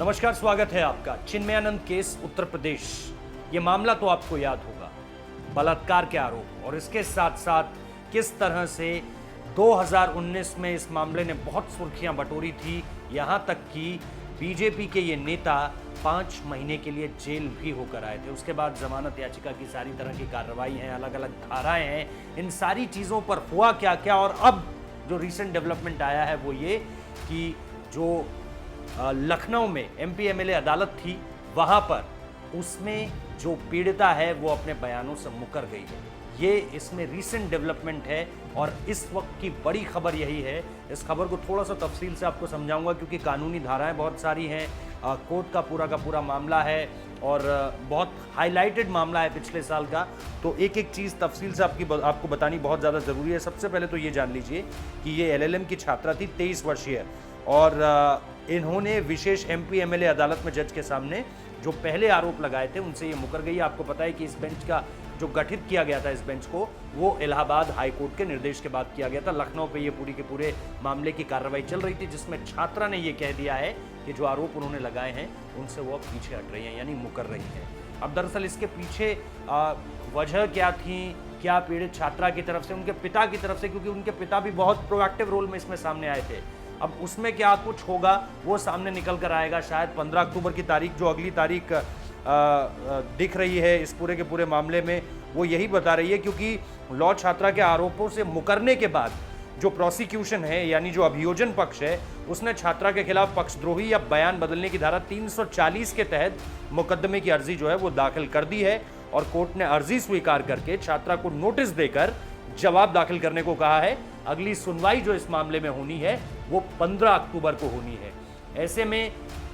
नमस्कार, स्वागत है आपका। चिन्मयानंद केस उत्तर प्रदेश, ये मामला तो आपको याद होगा, बलात्कार के आरोप और इसके साथ साथ किस तरह से 2019 में इस मामले ने बहुत सुर्खियां बटोरी थी, यहां तक कि बीजेपी के ये नेता 5 महीने के लिए जेल भी होकर आए थे। उसके बाद जमानत याचिका की सारी तरह की कार्रवाई है, अलग अलग धाराएं हैं, इन सारी चीज़ों पर हुआ क्या क्या। और अब जो रिसेंट डेवलपमेंट आया है वो ये कि जो लखनऊ में एमपी एमएलए अदालत थी, वहां पर उसमें जो पीड़िता है वो अपने बयानों से मुकर गई है। ये इसमें रीसेंट डेवलपमेंट है और इस वक्त की बड़ी खबर यही है। इस खबर को थोड़ा सा तफसील से आपको समझाऊंगा क्योंकि कानूनी धाराएं बहुत सारी हैं, कोर्ट का पूरा मामला है और बहुत हाईलाइटेड मामला है पिछले साल का। तो एक एक चीज़ तफसील से आपको बतानी बहुत ज़्यादा ज़रूरी है। सबसे पहले तो ये जान लीजिए कि ये एलएलएम की छात्रा थी, 23 वर्षीय, और इन्होंने विशेष एमपी एमएलए अदालत में जज के सामने जो पहले आरोप लगाए थे उनसे ये मुकर गई। आपको पता है कि इस बेंच का जो गठित किया गया था, इस बेंच को, वो इलाहाबाद हाई कोर्ट के निर्देश के बाद किया गया था। लखनऊ पे ये पूरी के पूरे मामले की कार्रवाई चल रही थी, जिसमें छात्रा ने ये कह दिया है कि जो आरोप उन्होंने लगाए हैं उनसे वो अब पीछे हट रही हैं, यानी मुकर रही हैं। अब दरअसल इसके पीछे वजह क्या थी, क्या पीड़ित छात्रा की तरफ से, उनके पिता की तरफ से, क्योंकि उनके पिता भी बहुत प्रोएक्टिव रोल में इसमें सामने आए थे। अब उसमें क्या कुछ होगा वो सामने निकल कर आएगा शायद 15 अक्टूबर की तारीख, जो अगली तारीख दिख रही है इस पूरे के पूरे मामले में, वो यही बता रही है। क्योंकि लॉ छात्रा के आरोपों से मुकरने के बाद जो प्रोसिक्यूशन है, यानी जो अभियोजन पक्ष है, उसने छात्रा के खिलाफ पक्षद्रोही या बयान बदलने की धारा 340 के तहत मुकदमे की अर्जी जो है वो दाखिल कर दी है और कोर्ट ने अर्जी स्वीकार करके छात्रा को नोटिस देकर जवाब दाखिल करने को कहा है। अगली सुनवाई जो इस मामले में होनी है वो 15 अक्टूबर को होनी है। ऐसे में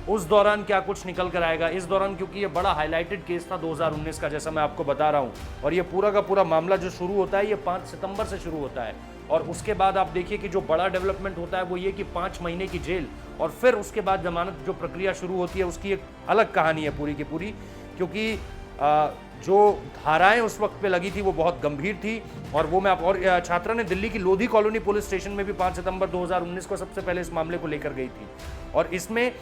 उस दौरान क्या कुछ निकल कर आएगा, इस दौरान, क्योंकि ये बड़ा हाईलाइटेड केस था 2019 का, जैसा मैं आपको बता रहा हूं, और ये पूरा का पूरा मामला जो शुरू होता है ये 5 सितंबर से शुरू होता है। और उसके बाद आप देखिए कि जो बड़ा डेवलपमेंट होता है वो ये कि 5 महीने की जेल और फिर उसके बाद जमानत जो प्रक्रिया शुरू होती है उसकी एक अलग कहानी है पूरी की पूरी। क्योंकि जो धाराएं उस वक्त पे लगी थी वो बहुत गंभीर थी और वो मैं और छात्रा ने दिल्ली की लोधी कॉलोनी पुलिस स्टेशन में भी 5 सितंबर 2019 को सबसे पहले इस मामले को लेकर गई थी। और इसमें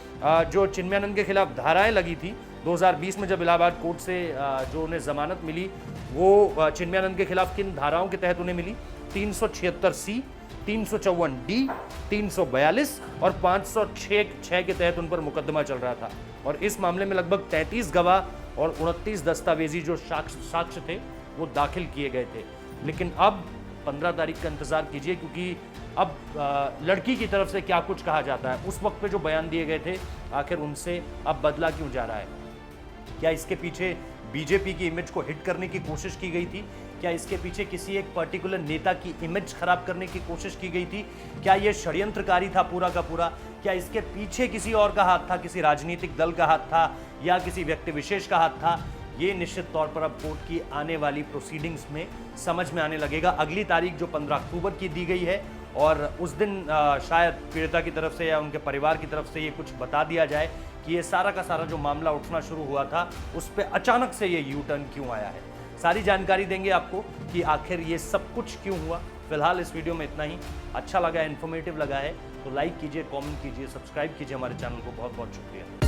जो चिन्मयानंद के खिलाफ धाराएं लगी थी 2020 में, जब इलाहाबाद कोर्ट से जो उन्हें जमानत मिली, वो चिन्मयानंद के खिलाफ किन धाराओं के तहत उन्हें मिली? 376C, 354D, 342 और 506 के तहत उन पर मुकदमा चल रहा था। और इस मामले में लगभग 33 गवाह और 29 दस्तावेजी जो साक्ष्य थे वो दाखिल किए गए थे। लेकिन अब 15 तारीख का इंतजार कीजिए, क्योंकि अब लड़की की तरफ से क्या कुछ कहा जाता है, उस वक्त पे जो बयान दिए गए थे आखिर उनसे अब बदला क्यों जा रहा है। क्या इसके पीछे बीजेपी की इमेज को हिट करने की कोशिश की गई थी? क्या इसके पीछे किसी एक पर्टिकुलर नेता की इमेज खराब करने की कोशिश की गई थी? क्या यह षड्यंत्रकारी था पूरा का पूरा? क्या इसके पीछे किसी और का हाथ था, किसी राजनीतिक दल का हाथ था या किसी व्यक्ति विशेष का हाथ था? ये निश्चित तौर पर अब कोर्ट की आने वाली प्रोसीडिंग्स में समझ में आने लगेगा। अगली तारीख जो 15 अक्टूबर की दी गई है और उस दिन शायद पीड़िता की तरफ से या उनके परिवार की तरफ से ये कुछ बता दिया जाए कि ये सारा का सारा जो मामला उठना शुरू हुआ था उस पर अचानक से ये यू टर्न क्यों आया है। सारी जानकारी देंगे आपको कि आखिर ये सब कुछ क्यों हुआ। फिलहाल इस वीडियो में इतना ही। अच्छा लगा है, इन्फॉर्मेटिव लगा है तो लाइक कीजिए, कमेंट कीजिए, सब्सक्राइब कीजिए हमारे चैनल को। बहुत बहुत शुक्रिया।